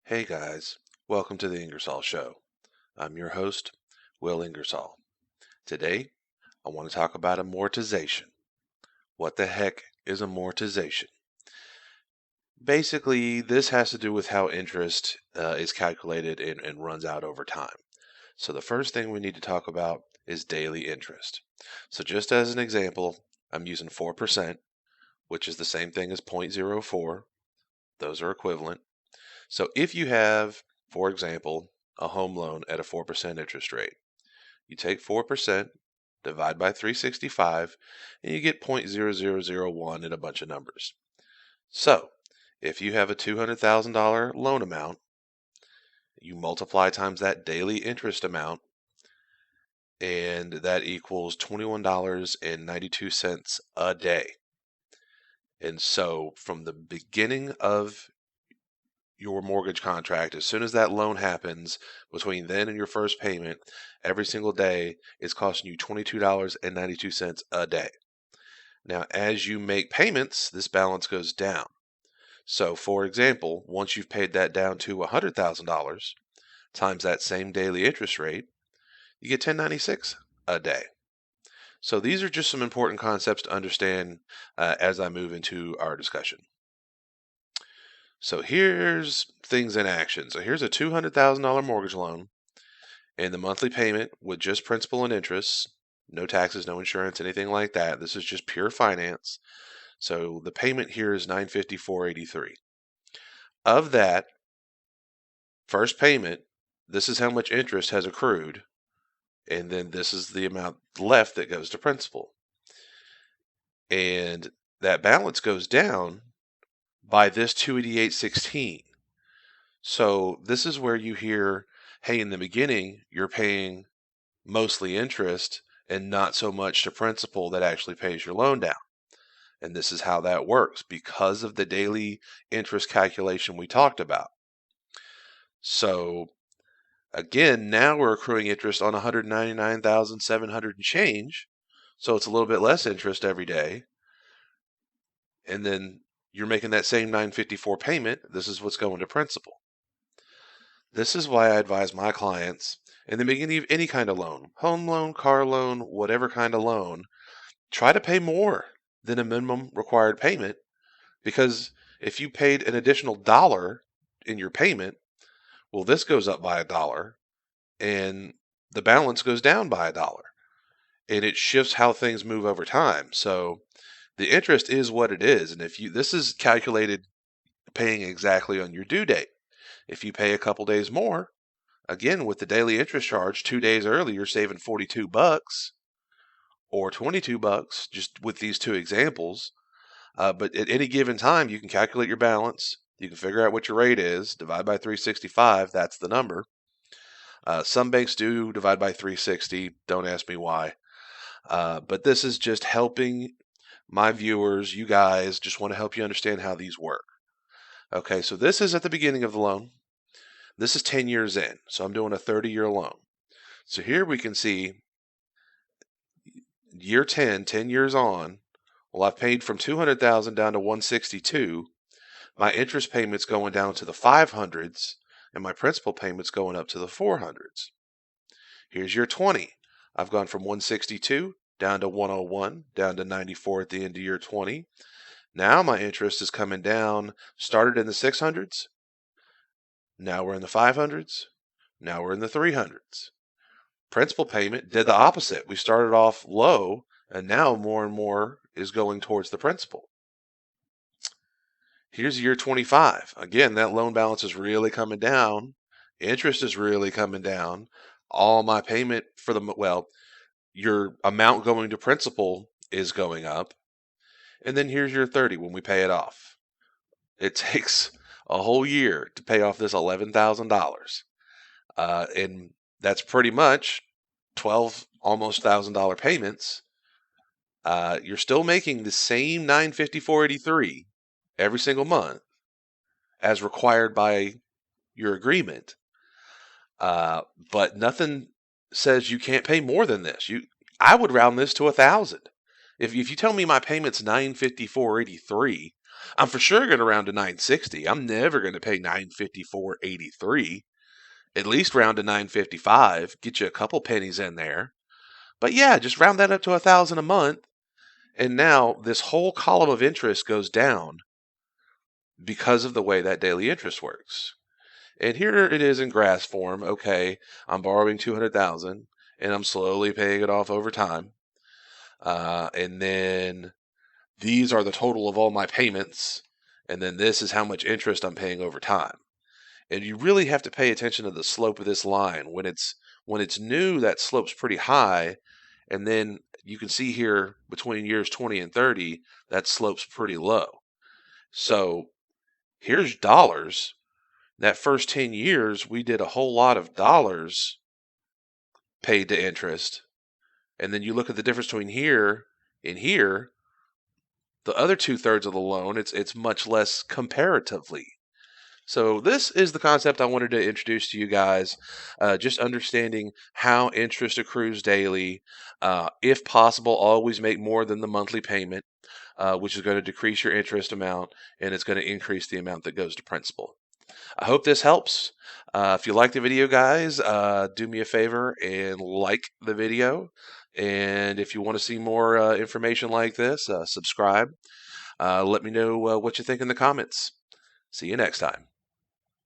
Hey guys, welcome to the Ingersoll Show. I'm your host, Will Ingersoll. Today, I want to talk about amortization. What the heck is amortization? Basically, this has to do with how interest is calculated and runs out over time. So the first thing we need to talk about is daily interest. So just as an example, I'm using 4%, which is the same thing as 0.04. Those are equivalent. So if you have, for example, a home loan at a 4% interest rate, you take 4%, divide by 365, and you get 0.0001 in a bunch of numbers. So if you have a $200,000 loan amount, you multiply times that daily interest amount, and that equals $21.92 a day. And so from the beginning of your mortgage contract, as soon as that loan happens, between then and your first payment, every single day is costing you $22.92 a day. Now, as you make payments, this balance goes down. So, for example, once you've paid that down to $100,000 times that same daily interest rate, you get $10.96 a day. So these are just some important concepts to understand as I move into our discussion. So here's things in action. So here's a $200,000 mortgage loan, and the monthly payment with just principal and interest, no taxes, no insurance, anything like that. This is just pure finance. So the payment here is $954.83. Of that first payment, this is how much interest has accrued, and then this is the amount left that goes to principal. And that balance goes down by this 288.16. So this is where you hear, hey, in the beginning, you're paying mostly interest and not so much to principal that actually pays your loan down. And this is how that works because of the daily interest calculation we talked about. So again, now we're accruing interest on $199,700 and change. So it's a little bit less interest every day. And then you're making that same $954 payment. This is what's going to principal. This is why I advise my clients in the beginning of any kind of loan, home loan, car loan, whatever kind of loan, try to pay more than a minimum required payment, because if you paid an additional dollar in your payment, well, this goes up by $1 and the balance goes down by $1, and it shifts how things move over time. So the interest is what it is. And this is calculated paying exactly on your due date. If you pay a couple days more, again, with the daily interest charge 2 days early, you're saving $42 or $22, just with these two examples. But at any given time, you can calculate your balance. You can figure out what your rate is, divide by 365. That's the number. Some banks do divide by 360. Don't ask me why. But this is just helping my viewers, you guys, just want to help you understand how these work. Okay, so this is at the beginning of the loan. This is 10 years in, so I'm doing a 30-year loan. So here we can see year 10 years on, well, I've paid from 200,000 down to 162. My interest payment's going down to the 500s, and my principal payment's going up to the 400s. Here's year 20. I've gone from 162 down to 101, down to 94 at the end of year 20. Now my interest is coming down, started in the 600s. Now we're in the 500s. Now we're in the 300s. Principal payment did the opposite. We started off low, and now more and more is going towards the principal. Here's year 25. Again, that loan balance is really coming down. Interest is really coming down. All my payment for your amount going to principal is going up. And then here's year 30 when we pay it off. It takes a whole year to pay off this $11,000. And that's pretty much 12 almost $1,000 payments. You're still making the same $954.83 every single month as required by your agreement. But nothing says you can't pay more than this. I would round this to 1,000. If you tell me my payment's $954.83 I'm for sure going to round to 960. I'm never going to pay 954.83. At least round to 955. Get you a couple pennies in there. But yeah, just round that up to 1,000 a month. And now this whole column of interest goes down because of the way that daily interest works. And here it is in graph form. Okay, I'm borrowing 200,000 and I'm slowly paying it off over time. And then these are the total of all my payments. And then this is how much interest I'm paying over time. And you really have to pay attention to the slope of this line. When it's new, that slope's pretty high. And then you can see here between years 20 and 30, that slope's pretty low. So here's dollars. That first 10 years, we did a whole lot of dollars paid to interest. And then you look at the difference between here and here, the other 2/3 of the loan, it's much less comparatively. So this is the concept I wanted to introduce to you guys. Just understanding how interest accrues daily. If possible, always make more than the monthly payment, which is going to decrease your interest amount, and it's going to increase the amount that goes to principal. I hope this helps. If you like the video, guys, do me a favor and like the video. And if you want to see more information like this, subscribe. Let me know what you think in the comments. See you next time.